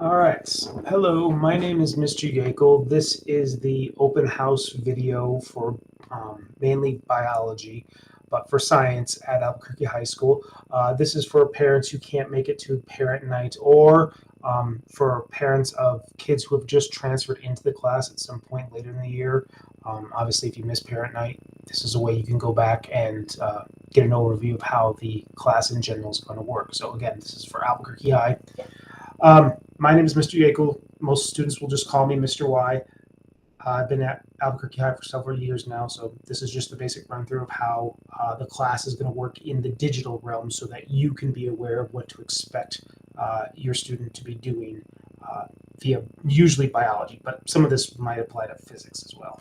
All right. Hello, my name is Mr. Yekel. This is the open house video for mainly biology, but for science at Albuquerque High School. This is for parents who can't make it to parent night or for parents of kids who have just transferred into the class at some point later in the year. Obviously, if you miss parent night, this is a way you can go back and get an overview of how the class in general is going to work. So again, this is for Albuquerque High. My name is Mr. Yekel. Most students will just call me Mr. Y. I've been at Albuquerque High for several years now, so this is just the basic run through of how the class is going to work in the digital realm so that you can be aware of what to expect your student to be doing via usually biology, but some of this might apply to physics as well.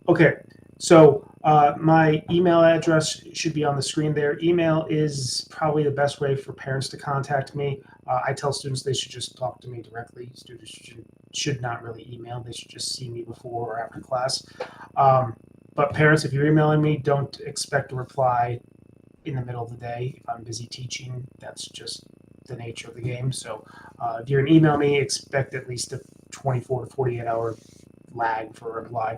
Okay, so my email address should be on the screen there. Email is probably the best way for parents to contact me. I tell students they should just talk to me directly. Students should not really email. They should just see me before or after class. But parents, if you're emailing me, don't expect a reply in the middle of the day. If I'm busy teaching, that's just the nature of the game. So if you're going to email me, expect at least a 24 to 48 hour lag for a reply.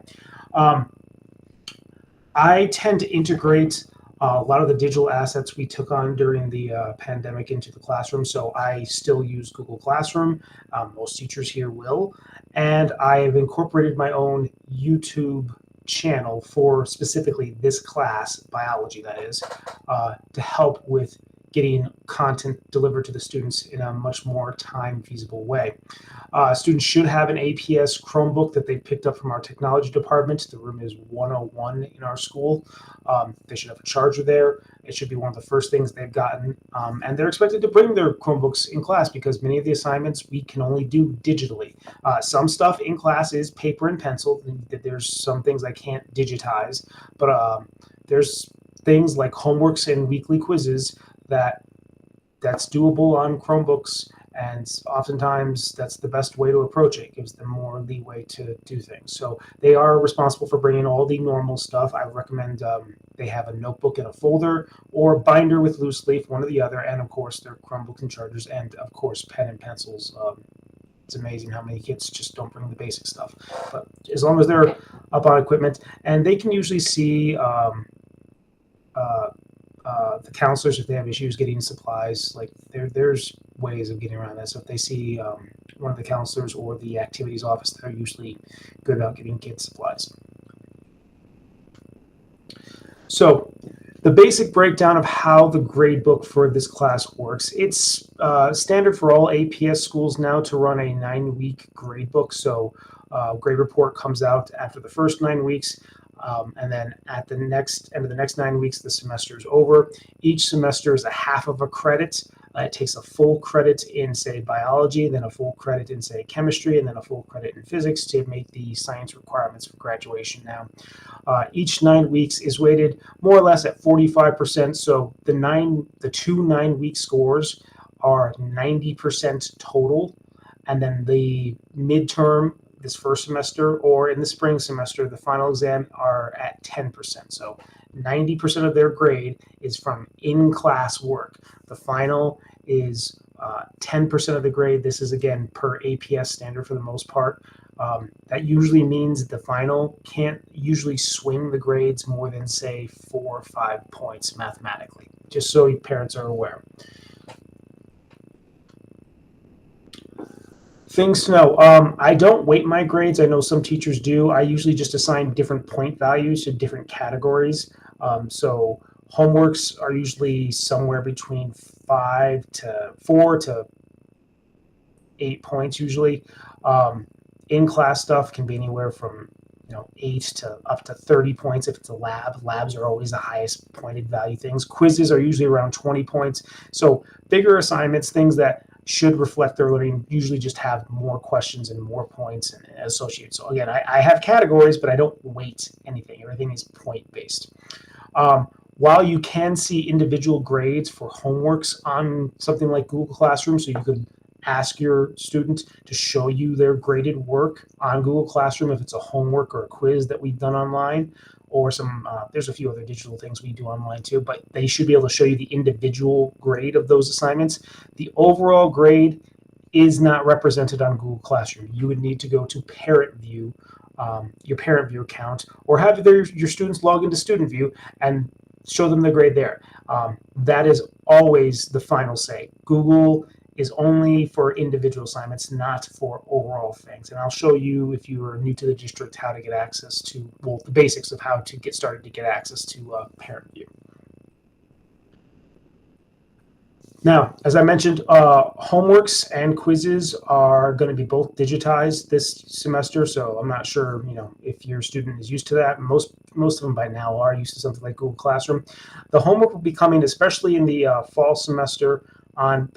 I tend to integrate a lot of the digital assets we took on during the pandemic into the classroom. So I still use Google Classroom. Most teachers here will. And I have incorporated my own YouTube channel for specifically this class, biology that is, to help with getting content delivered to the students in a much more time feasible way. Students should have an APS Chromebook that they picked up from our technology department. The room is 101 in our school. They should have a charger there. It should be one of the first things they've gotten. And they're expected to bring their Chromebooks in class because many of the assignments we can only do digitally. Some stuff in class is paper and pencil. There's some things I can't digitize, but there's things like homeworks and weekly quizzes that's doable on Chromebooks, and oftentimes that's the best way to approach it. It gives them more leeway to do things. So they are responsible for bringing all the normal stuff. I recommend they have a notebook and a folder or binder with loose leaf, one or the other, and of course their Chromebooks and chargers, and of course pen and pencils. It's amazing how many kids just don't bring the basic stuff. But as long as they're up on equipment, and they can usually see the counselors if they have issues getting supplies. Like there's ways of getting around that. So if they see one of the counselors or the activities office, they're usually good about getting kids supplies. So the basic breakdown of how the grade book for this class works. It's standard for all APS schools now to run a 9-week grade book. So grade report comes out after the first 9 weeks. And then at the end of the next 9 weeks, the semester is over. Each semester is a half of a credit. It takes a full credit in, say, biology, then a full credit in, say, chemistry, and then a full credit in physics to make the science requirements for graduation now. Each 9 weeks is weighted more or less at 45%. So the 2 9-week scores are 90% total. And then the midterm, this first semester, or in the spring semester, the final exam are at 10%. So 90% of their grade is from in-class work. The final is 10% of the grade. This is, again, per APS standard for the most part. That usually means the final can't usually swing the grades more than, say, 4 or 5 points mathematically, just so parents are aware. Things to know. I don't weight my grades. I know some teachers do. I usually just assign different point values to different categories. So homeworks are usually somewhere between 4 to 8 points usually. In-class stuff can be anywhere from 8 to up to 30 points if it's a lab. Labs are always the highest pointed value things. Quizzes are usually around 20 points. So bigger assignments, things that should reflect their learning, usually just have more questions and more points and associated. So again, I have categories, but I don't weight anything. Everything is point-based. While you can see individual grades for homeworks on something like Google Classroom, so you could ask your student to show you their graded work on Google Classroom if it's a homework or a quiz that we've done online, or there's a few other digital things we do online too, but they should be able to show you the individual grade of those assignments. The overall grade is not represented on Google Classroom. You would need to go to Parent View, your Parent View account, or have your students log into Student View and show them the grade there. That is always the final say. Google is only for individual assignments, not for overall things. And I'll show you, if you are new to the district, how to get access to, well, the basics of how to get started to get access to Parent View. Now, as I mentioned, homeworks and quizzes are going to be both digitized this semester. So I'm not sure, if your student is used to that. Most of them by now are used to something like Google Classroom. The homework will be coming, especially in the fall semester, on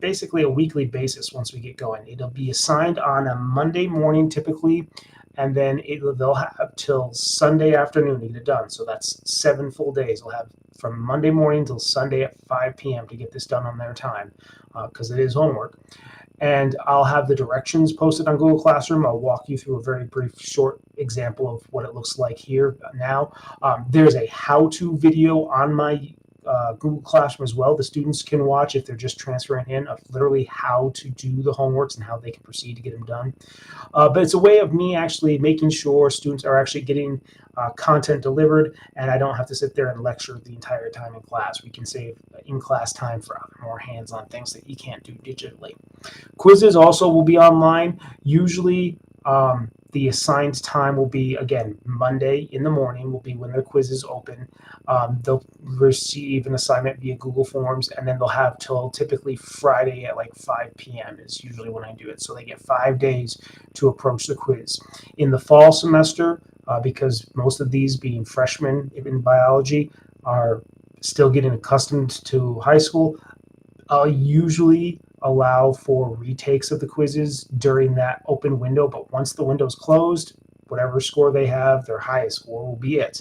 basically a weekly basis once we get going. It'll be assigned on a Monday morning typically, and then they'll have till Sunday afternoon to get it done. So that's 7 full days. They'll have from Monday morning till Sunday at 5 p.m. to get this done on their time, because it is homework. And I'll have the directions posted on Google Classroom. I'll walk you through a very brief, short example of what it looks like here now. There's a how-to video on my Google Classroom as well. The students can watch if they're just transferring in of literally how to do the homeworks and how they can proceed to get them done. But it's a way of me actually making sure students are actually getting content delivered, and I don't have to sit there and lecture the entire time in class. We can save in-class time for other more hands-on things that you can't do digitally. Quizzes also will be online. Usually the assigned time will be, again, Monday in the morning will be when their quiz is open. They'll receive an assignment via Google Forms, and then they'll have till typically Friday at like 5 p.m. is usually when I do it. So they get 5 days to approach the quiz. In the fall semester, because most of these being freshmen in biology are still getting accustomed to high school, I'll usually allow for retakes of the quizzes during that open window, but once the window's closed, whatever score they have, their highest score will be it.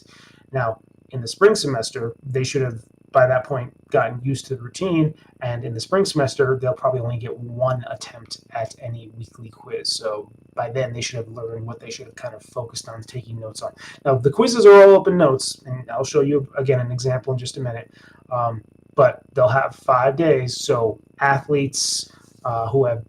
Now, in the spring semester, they should have by that point gotten used to the routine, and in the spring semester, they'll probably only get one attempt at any weekly quiz. So by then, they should have learned what they should have kind of focused on taking notes on. Now, the quizzes are all open notes, and I'll show you, again, an example in just a minute. But they'll have 5 days, so athletes who have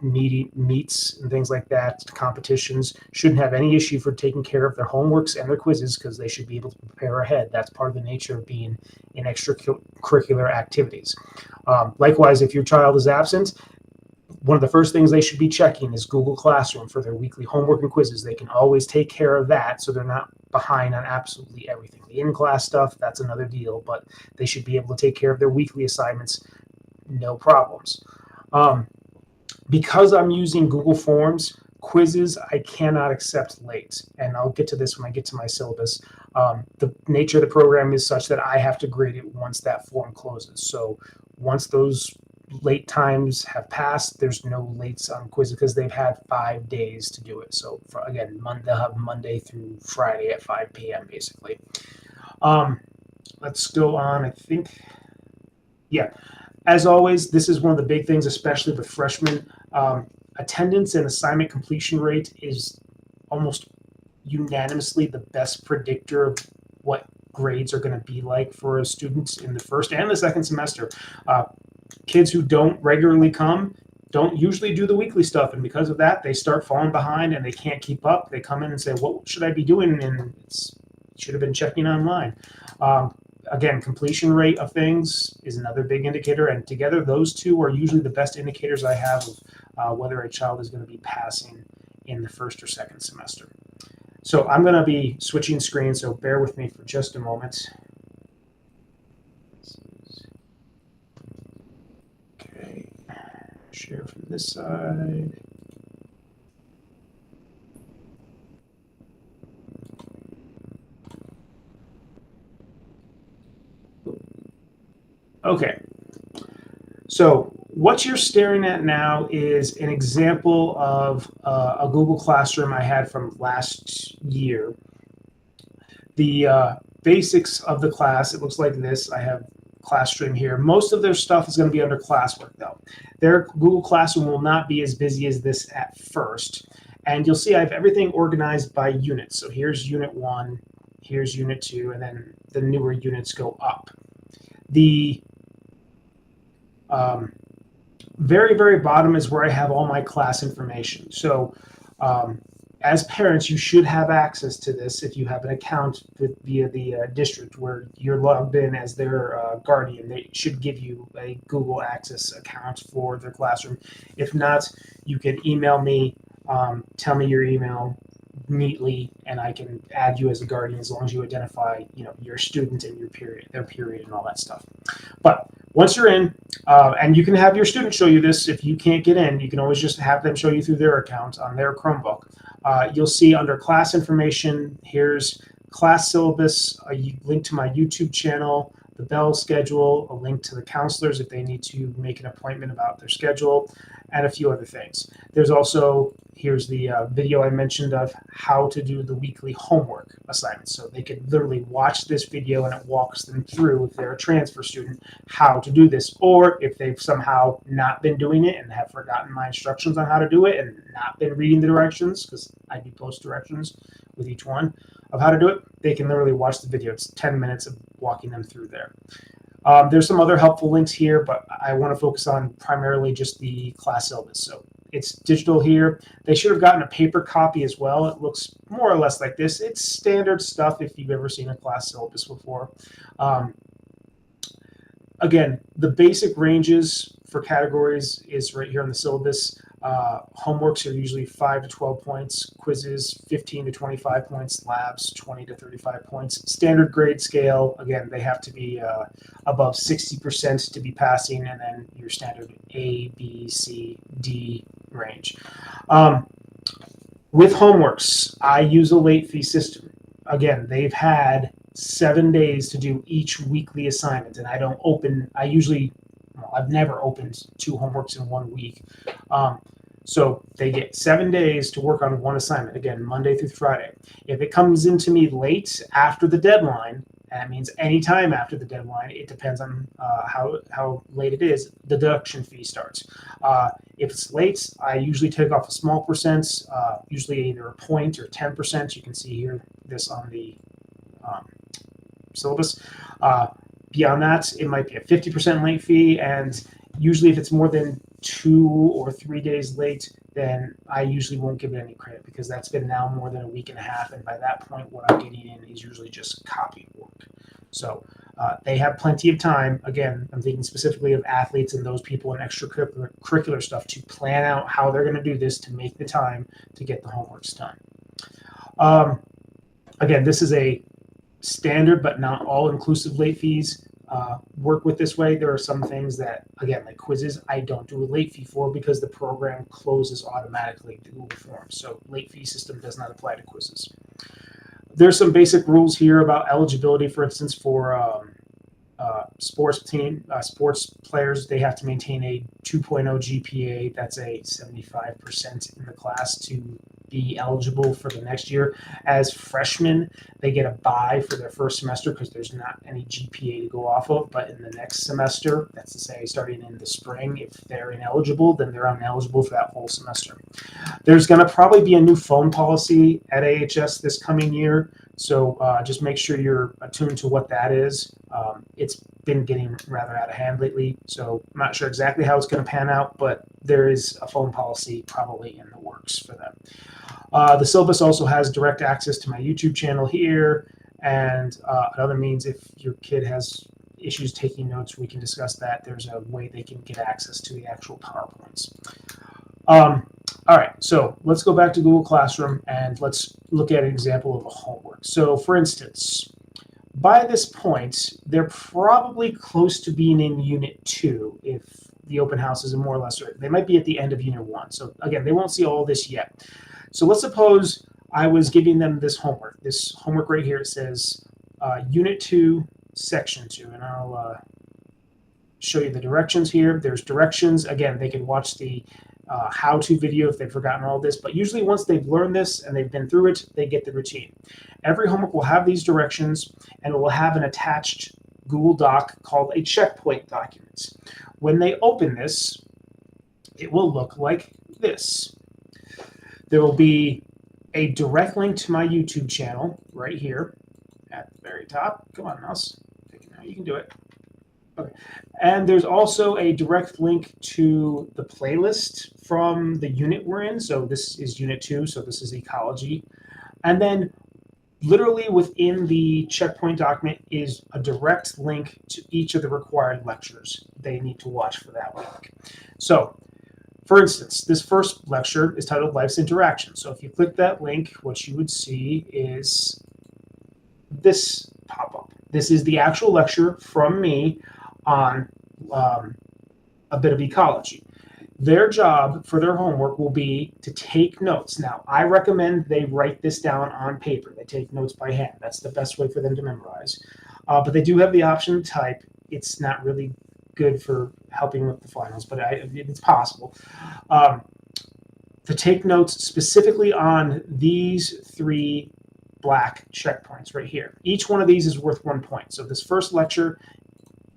meets and things like that, competitions, shouldn't have any issue for taking care of their homeworks and their quizzes because they should be able to prepare ahead. That's part of the nature of being in extracurricular activities. Likewise, if your child is absent, one of the first things they should be checking is Google Classroom for their weekly homework and quizzes. They can always take care of that so they're not behind on absolutely everything. The in-class stuff, that's another deal, but they should be able to take care of their weekly assignments, no problems. Because I'm using Google Forms, quizzes I cannot accept late, and I'll get to this when I get to my syllabus. The nature of the program is such that I have to grade it once that form closes. So once those late times have passed, there's no lates on quizzes because they've had 5 days to do it. So again, they'll have Monday through Friday at 5 p.m. basically. Let's go on. I think, yeah. As always, this is one of the big things, especially with freshmen. Attendance and assignment completion rate is almost unanimously the best predictor of what grades are going to be like for a student in the first and the second semester. Kids who don't regularly come don't usually do the weekly stuff, and because of that, they start falling behind and they can't keep up. They come in and say, what should I be doing? And should have been checking online. Again, completion rate of things is another big indicator, and together those two are usually the best indicators I have of whether a child is going to be passing in the first or second semester. So I'm going to be switching screens, so bear with me for just a moment. Okay, share from this side. Okay, so what you're staring at now is an example of a Google Classroom I had from last year. The basics of the class, it looks like this. I have Classroom here. Most of their stuff is going to be under classwork, though. Their Google Classroom will not be as busy as this at first. And you'll see I have everything organized by units. So here's Unit 1, here's Unit 2, and then the newer units go up. The Very, very bottom is where I have all my class information. So as parents, you should have access to this if you have an account via the district where you're logged in as their guardian. They should give you a Google Access account for their classroom. If not, you can email me, tell me your email neatly, and I can add you as a guardian as long as you identify, your student and their period, and all that stuff. But once you're in, and you can have your student show you this if you can't get in, you can always just have them show you through their account on their Chromebook. You'll see under class information, here's class syllabus, a link to my YouTube channel, the bell schedule, a link to the counselors if they need to make an appointment about their schedule, and a few other things. There's also, here's the video I mentioned of how to do the weekly homework assignments. So they can literally watch this video and it walks them through, if they're a transfer student, how to do this. Or if they've somehow not been doing it and have forgotten my instructions on how to do it and not been reading the directions, because I do post directions with each one of how to do it, they can literally watch the video. It's 10 minutes of walking them through there. There's some other helpful links here, but I want to focus on primarily just the class syllabus. So it's digital here. They should have gotten a paper copy as well. It looks more or less like this. It's standard stuff if you've ever seen a class syllabus before. Again, the basic ranges for categories is right here on the syllabus. Homeworks are usually 5 to 12 points, quizzes 15 to 25 points, labs 20 to 35 points. Standard grade scale, again, they have to be above 60% to be passing, and then your standard A, B, C, D range. With homeworks, I use a late fee system. Again, they've had 7 days to do each weekly assignment, and I've never opened 2 homeworks in 1 week. So they get 7 days to work on one assignment, again, Monday through Friday. If it comes into me late after the deadline, and that means any time after the deadline, it depends on how late it is, the deduction fee starts. If it's late, I usually take off a small percent, usually either a point or 10%. You can see here this on the syllabus. Beyond that, it might be a 50% late fee, and usually if it's more than 2 or 3 days late, then I usually won't give it any credit, because that's been now more than a week and a half, and by that point what I'm getting in is usually just copy work. So they have plenty of time. Again, I'm thinking specifically of athletes and those people in extracurricular stuff to plan out how they're going to do this to make the time to get the homeworks done. Again, this is a standard but not all-inclusive late fees. Work with this way. There are some things that, again, like quizzes, I don't do a late fee for because the program closes automatically to Google Forms. So late fee system does not apply to quizzes. There's some basic rules here about eligibility. For instance, for sports players, they have to maintain a 2.0 GPA. That's a 75% in the class to be eligible for the next year. As freshmen, they get a bye for their first semester because there's not any GPA to go off of. But in the next semester, that's to say starting in the spring, if they're ineligible, then they're ineligible for that whole semester. There's going to probably be a new phone policy at AHS this coming year. So just make sure you're attuned to what that is. It's been getting rather out of hand lately, so I'm not sure exactly how it's going to pan out, but there is a phone policy probably in the works for them. The syllabus also has direct access to my YouTube channel here, and another means if your kid has issues taking notes, we can discuss that. There's a way they can get access to the actual PowerPoints. All right, so let's go back to Google Classroom and let's look at an example of a homework. So for instance, by this point, they're probably close to being in Unit 2 if the open house is more or less right. They might be at the end of Unit 1. So again, they won't see all this yet. So let's suppose I was giving them this homework. This homework right here, it says Unit 2, Section 2, and I'll show you the directions here. There's directions. Again, they can watch the how-to video if they've forgotten all this, but usually once they've learned this and they've been through it, they get the routine. Every homework will have these directions, and it will have an attached Google Doc called a checkpoint document. When they open this, it will look like this. There will be a direct link to my YouTube channel right here at the very top. Come on, mouse. You can do it. Okay. And there's also a direct link to the playlist from the unit we're in. So this is unit 2, so this is ecology. And then literally within the checkpoint document is a direct link to each of the required lectures they need to watch for that week. So for instance, this first lecture is titled Life's Interaction. So if you click that link, what you would see is this pop up. This is the actual lecture from me on a bit of ecology. Their job for their homework will be to take notes. Now, I recommend they write this down on paper. They take notes by hand. That's the best way for them to memorize. But they do have the option to type. It's not really good for helping with the finals, but it's possible. To take notes specifically on these 3 black checkpoints right here. Each one of these is worth 1 point. So this first lecture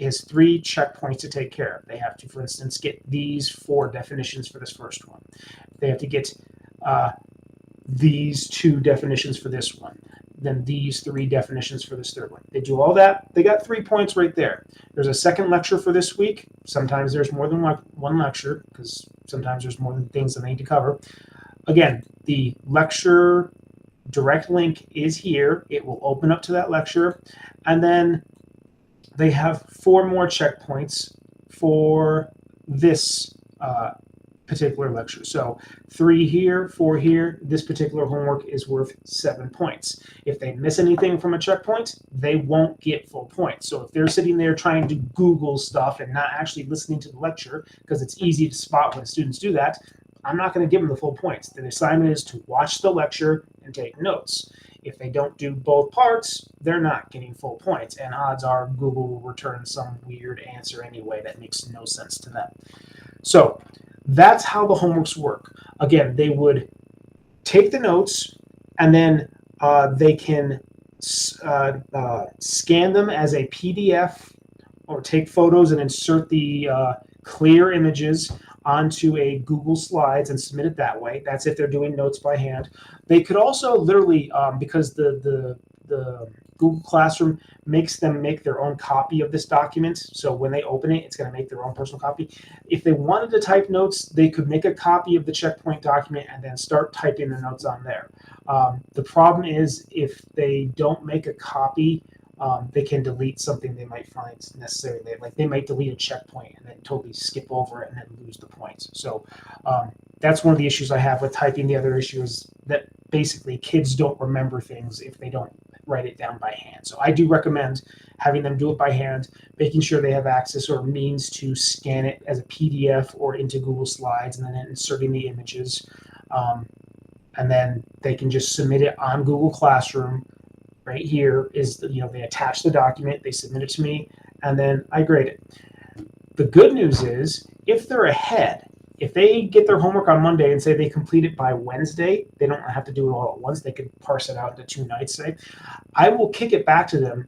is 3 checkpoints to take care of. They have to, for instance, get these 4 definitions for this first one. They have to get these 2 definitions for this one. Then these 3 definitions for this third one. They do all that. They got 3 points right there. There's a second lecture for this week. Sometimes there's more than one lecture because sometimes there's more than things that they need to cover. Again, the lecture direct link is here. It will open up to that lecture. And then they have 4 more checkpoints for this particular lecture. So 3 here, 4 here. This particular homework is worth 7 points. If they miss anything from a checkpoint, they won't get full points. So if they're sitting there trying to Google stuff and not actually listening to the lecture, because it's easy to spot when students do that, I'm not going to give them the full points. The assignment is to watch the lecture and take notes. If they don't do both parts, they're not getting full points. And odds are Google will return some weird answer anyway that makes no sense to them. So that's how the homeworks work. Again, they would take the notes and then they can scan them as a PDF or take photos and insert the clear images onto a Google Slides and submit it that way. That's if they're doing notes by hand. They could also literally, because the Google Classroom makes them make their own copy of this document. So when they open it, it's going to make their own personal copy. If they wanted to type notes, they could make a copy of the checkpoint document and then start typing the notes on there. The problem is if they don't make a copy, they can delete something they might find necessary. They might delete a checkpoint and then totally skip over it and then lose the points. So that's one of the issues I have with typing. The other issue is that basically kids don't remember things if they don't write it down by hand. So I do recommend having them do it by hand, making sure they have access or means to scan it as a PDF or into Google Slides, and then inserting the images. And then they can just submit it on Google Classroom. Right here is, they attach the document, they submit it to me, and then I grade it. The good news is if they're ahead, if they get their homework on Monday and say they complete it by Wednesday, they don't have to do it all at once. They could parse it out into 2 nights, say. I will kick it back to them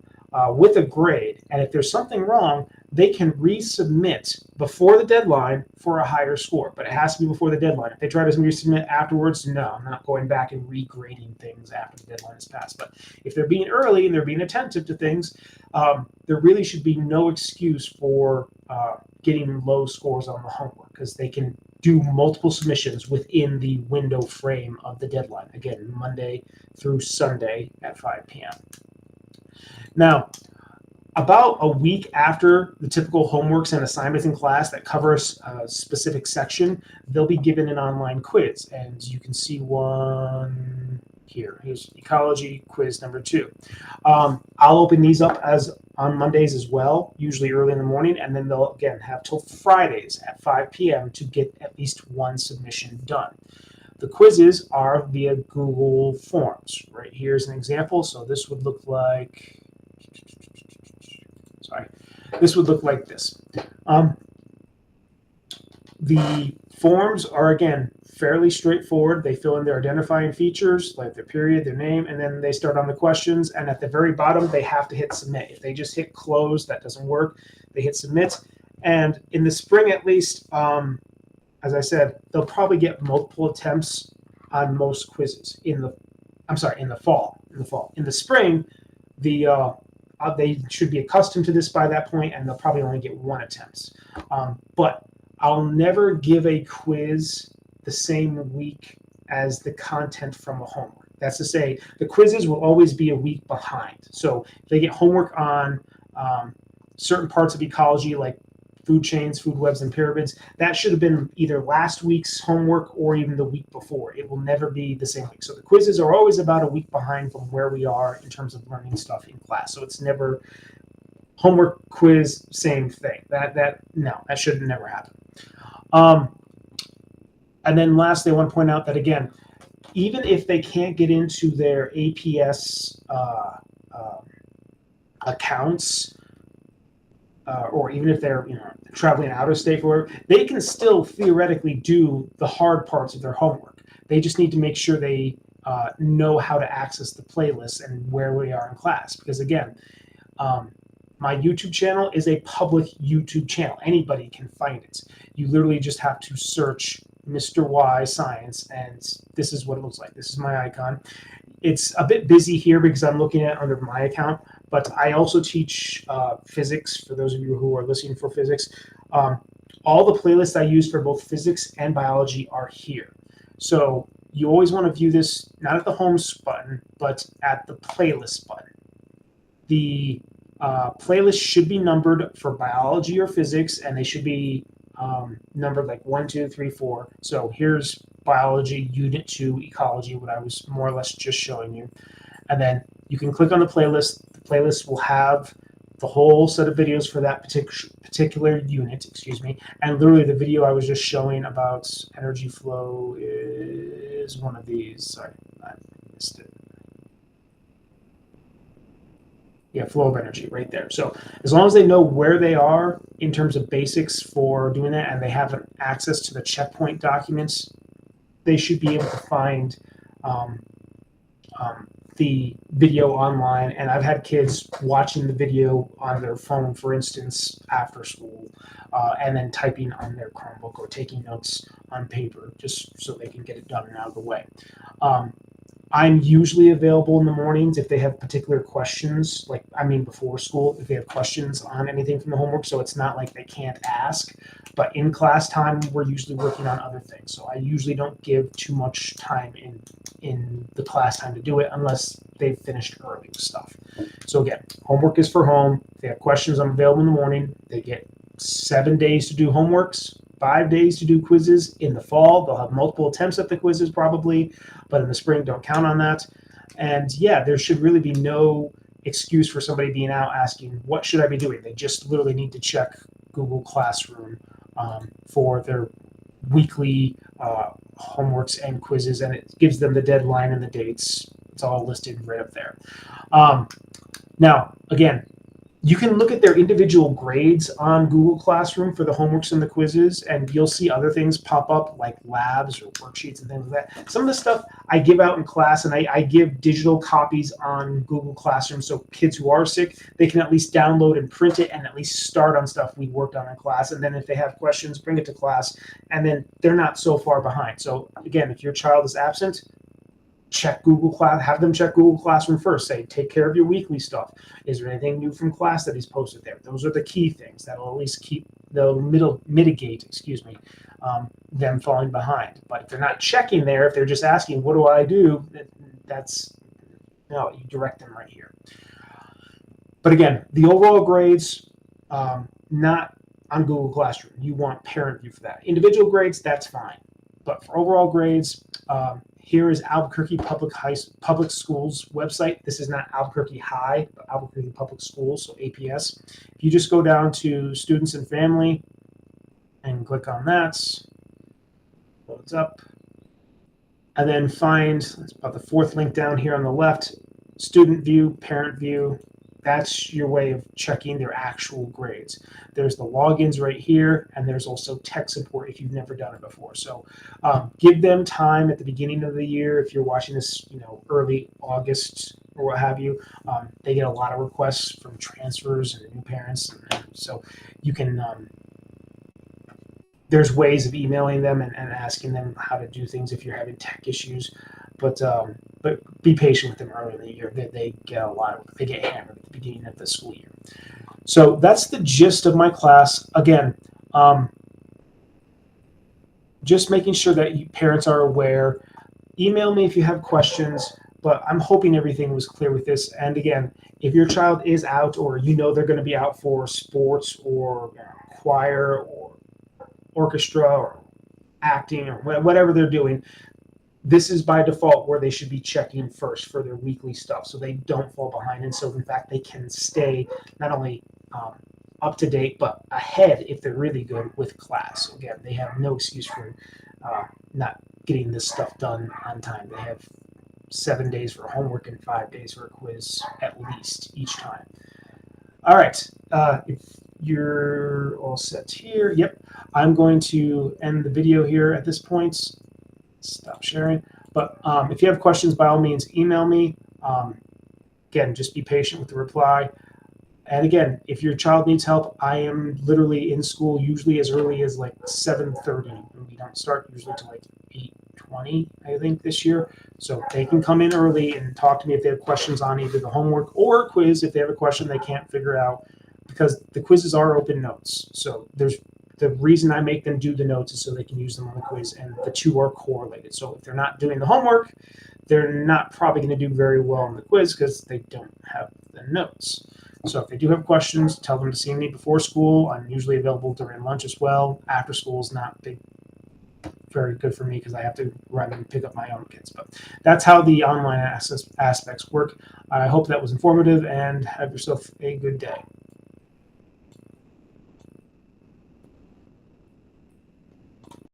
with a grade, and if there's something wrong, they can resubmit before the deadline for a higher score, but it has to be before the deadline. If they try to resubmit afterwards, no, I'm not going back and regrading things after the deadline is passed. But if they're being early and they're being attentive to things, there really should be no excuse for getting low scores on the homework, because they can do multiple submissions within the window frame of the deadline. Again, Monday through Sunday at 5 p.m. Now, about a week after the typical homeworks and assignments in class that covers a specific section, they'll be given an online quiz. And you can see one here. Here's ecology quiz number 2. I'll open these up as on Mondays as well, usually early in the morning, and then they'll again have till Fridays at 5 p.m. to get at least one submission done. The quizzes are via Google Forms. Right here's an example. So this would look like, this would look like this. The forms are, again, fairly straightforward. They fill in their identifying features, like their period, their name, and then they start on the questions. And at the very bottom, they have to hit submit. If they just hit close, that doesn't work. They hit submit. And in the spring, at least, as I said, they'll probably get multiple attempts on most quizzes. In the fall. In the spring, the they should be accustomed to this by that point, and they'll probably only get one attempt. But I'll never give a quiz the same week as the content from a homework. That's to say, the quizzes will always be a week behind. So if they get homework on certain parts of ecology, like food chains, food webs, and pyramids, that should have been either last week's homework or even the week before. It will never be the same week. So the quizzes are always about a week behind from where we are in terms of learning stuff in class. So it's never homework, quiz, same thing. That should never happen. And then lastly, I want to point out that, again, even if they can't get into their APS accounts, or even if they're traveling out of state for work, they can still theoretically do the hard parts of their homework. They just need to make sure they know how to access the playlist and where we are in class. Because again, my YouTube channel is a public YouTube channel. Anybody can find it. You literally just have to search Mr. Y Science, and this is what it looks like. This is my icon. It's a bit busy here because I'm looking at it under my account, but I also teach physics, for those of you who are listening for physics. All the playlists I use for both physics and biology are here. So you always want to view this not at the home button, but at the playlist button. The playlist should be numbered for biology or physics, and they should be numbered like 1, 2, 3, 4. So here's biology, unit 2, ecology, what I was more or less just showing you. And then you can click on the playlist. The playlist will have the whole set of videos for that particular unit, and literally the video I was just showing about energy flow is one of these. Sorry, I missed it. Yeah, flow of energy right there. So as long as they know where they are in terms of basics for doing that, and they have access to the checkpoint documents, they should be able to find the video online. And I've had kids watching the video on their phone, for instance, after school, and then typing on their Chromebook or taking notes on paper just so they can get it done and out of the way. I'm usually available in the mornings if they have particular questions, before school, if they have questions on anything from the homework. So it's not like they can't ask, but in class time, we're usually working on other things. So I usually don't give too much time in the class time to do it unless they've finished early with stuff. So again, homework is for home. If they have questions, I'm available in the morning. They get 7 days to do homeworks, 5 days to do quizzes. In the fall, they'll have multiple attempts at the quizzes probably, but in the spring, don't count on that. And yeah, there should really be no excuse for somebody being out asking, what should I be doing? They just literally need to check Google Classroom for their weekly homeworks and quizzes, and it gives them the deadline and the dates. It's all listed right up there. Now, again, you can look at their individual grades on Google Classroom for the homeworks and the quizzes, and you'll see other things pop up like labs or worksheets and things like that. Some of the stuff I give out in class, and I give digital copies on Google Classroom, so kids who are sick, they can at least download and print it and at least start on stuff we worked on in class. And then if they have questions, bring it to class, and then they're not so far behind. So again, if your child is absent, check Google Class, have them check Google Classroom first. Say, take care of your weekly stuff. Is there anything new from class that he's posted there? Those are the key things that'll at least mitigate, them falling behind. But if they're not checking there, if they're just asking, what do I do? You direct them right here. But again, the overall grades, not on Google Classroom. You want parent view for that. Individual grades, that's fine. But for overall grades, here is Albuquerque Public Schools website. This is not Albuquerque High, but Albuquerque Public Schools, so APS. If you just go down to Students and Family and click on that, loads up, and then find, it's about the fourth link down here on the left, Student View, Parent View. That's your way of checking their actual grades. There's the logins right here, and there's also tech support if you've never done it before. So give them time at the beginning of the year. If you're watching this, early August or what have you, they get a lot of requests from transfers and new parents. So you can, there's ways of emailing them and asking them how to do things if you're having tech issues. but be patient with them early in the year. They get hammered at the beginning of the school year. So that's the gist of my class. Again, um, just making sure that parents are aware. Email me if you have questions, but I'm hoping everything was clear with this. And again, if your child is out or they're going to be out for sports or choir or orchestra or acting or whatever they're doing, this is by default where they should be checking first for their weekly stuff so they don't fall behind. And so, in fact, they can stay not only up to date but ahead if they're really good with class. Again, they have no excuse for not getting this stuff done on time. They have 7 days for homework and 5 days for a quiz at least each time. All right. If you're all set here, yep. I'm going to end the video here at this point. Stop sharing. But if you have questions, by all means, email me. Again, just be patient with the reply. And again, if your child needs help, I am literally in school usually as early as like 7:30. And we don't start usually till like 8:20, I think, this year. So they can come in early and talk to me if they have questions on either the homework or a quiz if they have a question they can't figure out, because the quizzes are open notes. So the reason I make them do the notes is so they can use them on the quiz, and the two are correlated. So if they're not doing the homework, they're not probably going to do very well on the quiz because they don't have the notes. So if they do have questions, tell them to see me before school. I'm usually available during lunch as well. After school is not very good for me because I have to run and pick up my own kids. But that's how the online aspects work. I hope that was informative, and have yourself a good day.